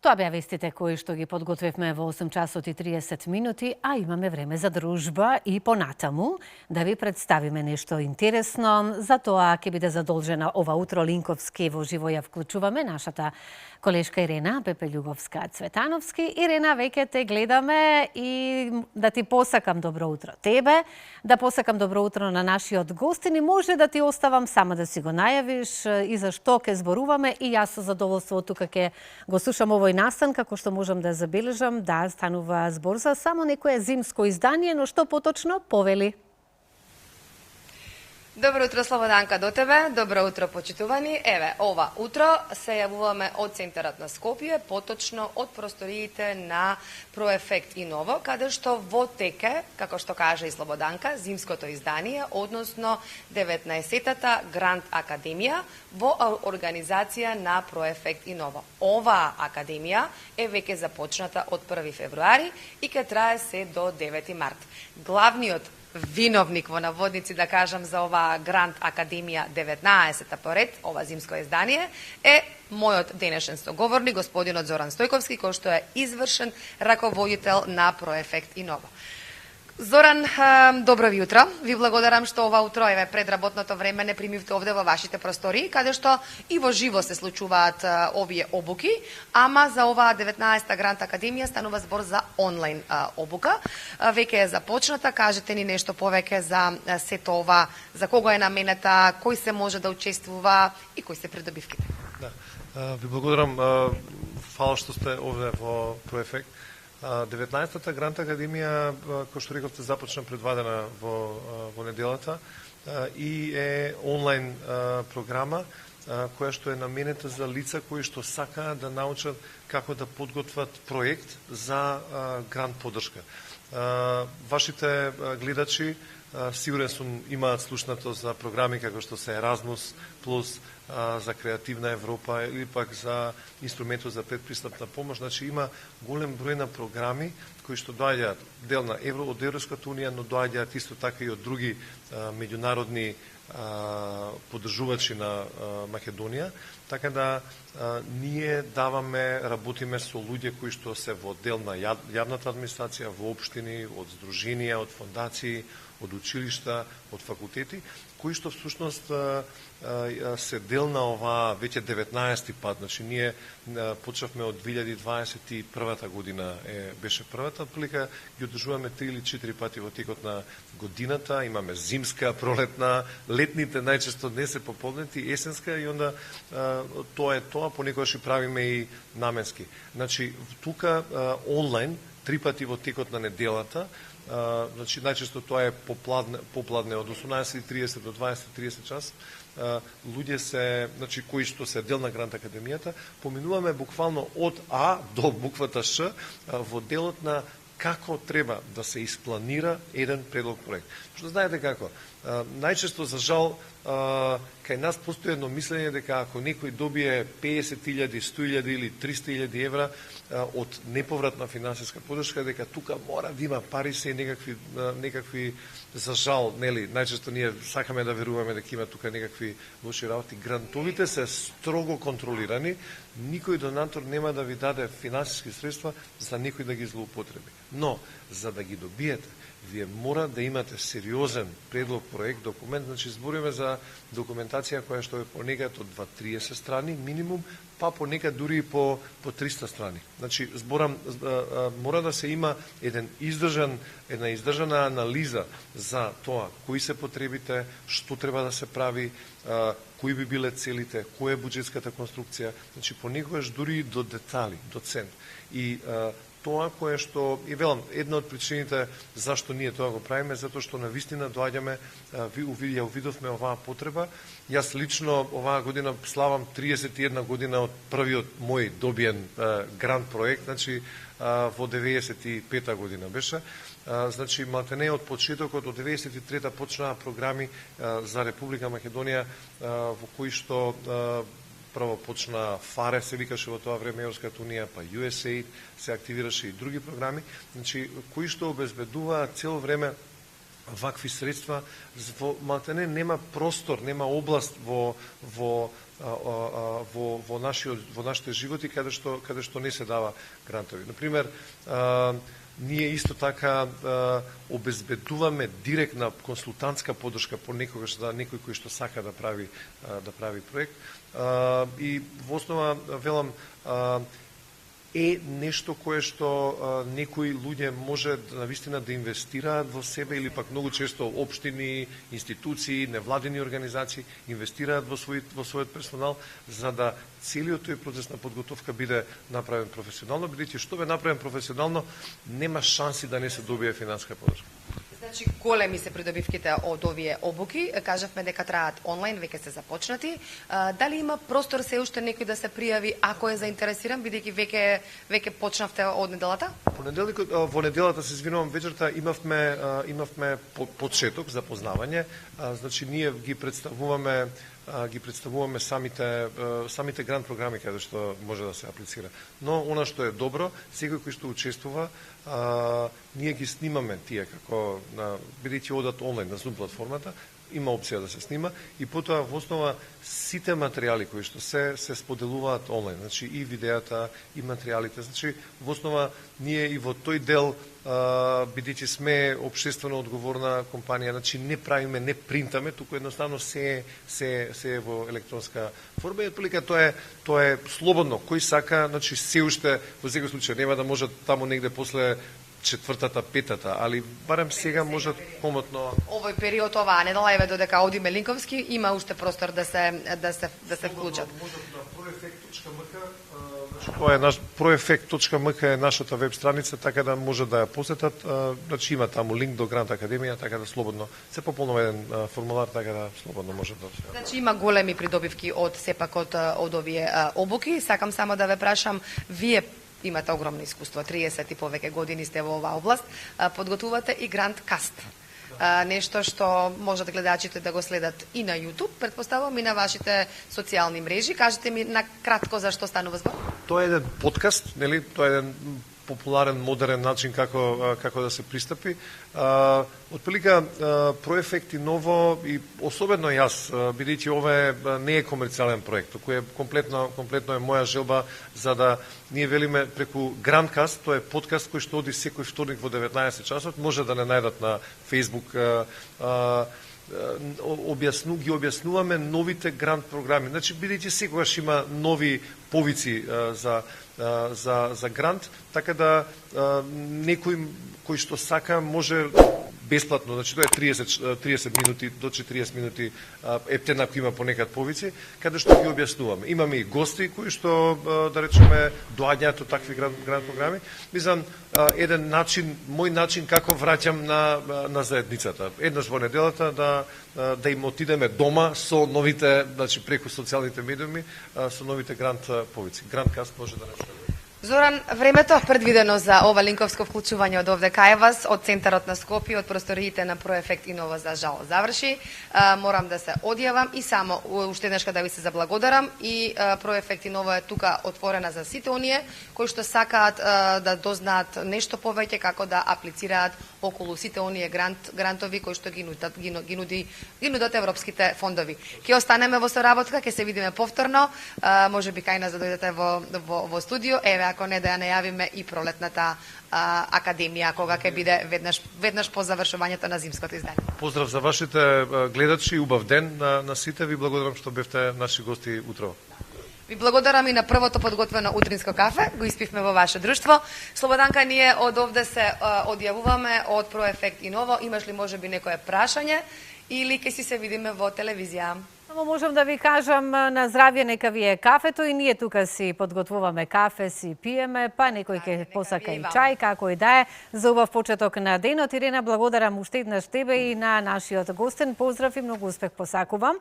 Тоа беа вестите кои што ги подготвивме во 8 часот и 30 минути, а имаме време за дружба и понатаму да ви представиме нешто интересно. За тоа ќе биде задолжена ова утро Линковски. Во живо ја вклучуваме нашата колешка Ирена Пепелјуговска-Цветановски. Ирена, веќе те гледаме и да ти посакам добро утро тебе, да посакам добро утро на нашиот гостин и може да ти оставам сама да си го најавиш и за што ќе зборуваме и јас со задоволство тука ќе го слушам овој настан, како што можам да забележам, да станува збор за само некое зимско издание, но што поточно повели? Добро утро, Слободанка, до тебе. Добро утро, почитувани. Еве, ова утро се јавуваме од центарот на Скопје, поточно од просториите на Проефект Иново, каде што во теке, како што кажа и Слободанка, зимското издание, односно 19-тата Гранд Академија во организација на Проефект Иново. Оваа академија е веќе започната од 1 февруари и ќе трае се до 9 март. Главниот виновник во наводници, да кажам, за оваа Гранд Академија 19-та поред, ова зимско издание, е мојот денешен соговорник, господинот Зоран Стојковски, кој што е извршен раководител на Проефект Иново. Зоран, добро ви утро. Ви благодарам што ова утро, еве, пред работното време не примивте овде во вашите простори, каде што и во живо се случуваат овие обуки, ама за оваа 19-та Гранд Академија станува збор за онлайн обука. Веќе е започната, кажете ни нешто повеќе за сето ова, за кого е наменета, кој се може да учествува и кои се придобивките. Да. Ви благодарам, фала што сте овде во Проефект. 19-та Гранд Академија, кој што рековте, започна предвадена во неделата и е онлайн програма која што е наменета за лица кои што сакаат да научат како да подготват проект за грант поддршка. Вашите гледачи сигурен сум имаат слушнато за програми како што се Еразмус плюс, за Креативна Европа или пак за инструментот за предпристапна помош. Значи има голем број на програми кои што доаѓаат дел на од Европската унија, но доаѓаат исто така и од други меѓународни поддржувачи на Македонија, така да ние работиме со луѓе кои што се во дел на јавната администрација, во општини, од здруженија, од фондации, од училишта, од факултети, кои што всушност се дел на оваа веќе 19-ти пат. Значи ние почнавме од 2021 година беше првата, отприлика ги одржуваме 3 или 4 пати во текот на годината. Имаме зимска, пролетна, летните најчесто не се пополнети, есенска и онда тоа е тоа, понекогаш и правиме и наменски. Значи тука онлайн 3 пати во текот на неделата. Значи најчесто тоа е попладне од 18:30 до 20:30 час. Луѓе се, значи кои што се дел на Гранд Академијата, поминуваме буквално од А до буквата Ш во делот на како треба да се испланира еден предлог проект. Што знаете како? Најчесто, за жал, кај нас постои едно мислење дека ако некој добие 50.000, 100.000 или 300.000 евра од неповратна финансиска поддршка, дека тука мора да има пари се некакви за жал, нели, најчесто ние сакаме да веруваме дека има тука некакви лоши работи. Грантовите се строго контролирани, никој донатор нема да ви даде финансиски средства за некој да ги злоупотреби. Но, за да ги добиете, вие мора да имате сериозен предлог, проект, документ. Значи, збориме за документација која што е понекад од 20-30 страни, минимум, па понекад дури и по 300 страни. Значи, мора да се има една издржана анализа за тоа кои се потребите, што треба да се прави, кои би биле целите, која е буџетската конструкција. Значи, понекогаш дури до детали, до цент. И тоа кое што, и велам, една од причините зашто ние тоа го правиме, затоа што навистина доаѓаме, ја увидовме оваа потреба. Јас лично оваа година славам 31 година од првиот мој добиен грант проект, значи во 95-та година беше. Значи, малтене од почетокот, од 93-та почнаа програми за Република Македонија, во кои што прво почна ФАРЕ, се викаше во тоа време Европската унија, па USAID, се активираше и други програми, значи, кои што обезбедуваат цело време вакви средства, малтене нема простор, нема област во во нашите животи каде што не се дава грантови. Например, ние исто така обезбедуваме директна консултантска поддршка понекогаш за некој кој што сака да прави проект. И во основа велам е нешто кое што некои луѓе може навистина да инвестираат во себе или пак многу често општини, институции, невладини организации инвестираат во својот персонал за да целиот тој процес на подготовка биде направен професионално, бидејќи што бе направен професионално нема шанси да не се добие финансиска поддршка. Значи, големи се придобивките од овие обуки. Кажавме дека траат онлайн, веќе се започнати. Дали има простор се уште некој да се пријави ако е заинтересиран, бидејќи веќе почнавте од неделата? Во неделата, се извинувам, вечерта имавме подшеток за познавање. Значи, ние ги представуваме самите грант програми каде што може да се аплицира. Но она што е добро, секој кој што учествува, ние ги снимаме тие како бидејќи одат онлайн на Zoom платформата, има опција да се снима и потоа во основа сите материјали кои што се споделуваат онлайн, значи и видеата, и материјалите, значи во основа ние и во тој дел бидејќи сме општествено одговорна компанија, значи не правиме, не принтаме, туку едноставно се е во електронска форма и отприлика тоа е слободно. Кој сака, значи се уште во секој случај нема да може таму негде после четвртата, петата, али барем сега можат помотно. Овој период, оваа недела, еве додека одиме Линковски, има уште простор да се вклучат. Можат на proefect.mk, тоа е proefect.mk е нашата веб страница, така да може да ја посетат, значи има таму линк до Грант Академија, така да слободно се пополнува еден формулар, така да слободно може да се. Значи има големи придобивки сепак од овие обуки. Сакам само да ве прашам, вие имате огромно искуство, 30 и повеќе години сте во оваа област, подготвувате и Грант Каст. Нешто што можат гледачите да го следат и на YouTube, претпоставувам и на вашите социјални мрежи. Кажете ми на кратко за што станува збор. Тоа е еден подкаст, нели? Тоа е еден популарен, модерен начин како да се пристапи. Отприлика проефект и ново и особено јас, бидејќи ова не е комерцијален проект, туку е комплетно е моја желба за да ние велиме преку Гранткаст, тоа е подкаст кој што оди секој вторник во 19 часот, може да не најдат на Facebook, ги објаснуваме новите грант програми. Значи, бидејќи секогаш има нови повици за грант, така да некој кој што сака може бесплатно, значи тоа е 30 минути до 40 минути ептен ако има понекад повици, каде што ги објаснуваме. Имаме и гости кои што да речеме доаѓаат од такви грант програми. Мислам еден начин, мој начин како враќам на заедницата. Еднаш во неделата да им отидеме дома со новите, значи преку социјалните медиуми, со новите грант повици. Гранткаст може да речеме. Зоран, времето предвидено за ова линковско вклучување од овде кај вас, од центарот на Скопје, од просториите на Проефект Инова за жал заврши. Морам да се одјавам и само уште еднашка да ви се заблагодарам и Проефект Инова е тука отворена за сите оние кои што сакаат да дознаат нешто повеќе како да аплицираат околу сите оние грантови кои што ги нудат европските фондови. Ќе останеме во соработка, ќе се видиме повторно, можеби кај нас да дојдете во студио, еве ако не да ја најавиме и пролетната академија, кога ќе биде веднаш по завршувањето на зимското издание. Поздрав за вашите гледачи, убав ден на сите, ви благодарам што бевте наши гости утрово. Ви благодарам и на првото подготвено утринско кафе, го испивме во ваше друштво. Слободанка, ние од овде се одјавуваме од Проефект Инова. Имаш ли можеби некое прашање или ќе си се видиме во телевизија? Само можам да ви кажам на здравје, нека ви е кафето и ние тука си подготвуваме кафе, си пиеме, па некој ќе посака и чај, како и да е, за убав почеток на денот. Ирена, благодарам уште еднаш тебе и на нашиот гостен. Поздрав и многу успех посакувам.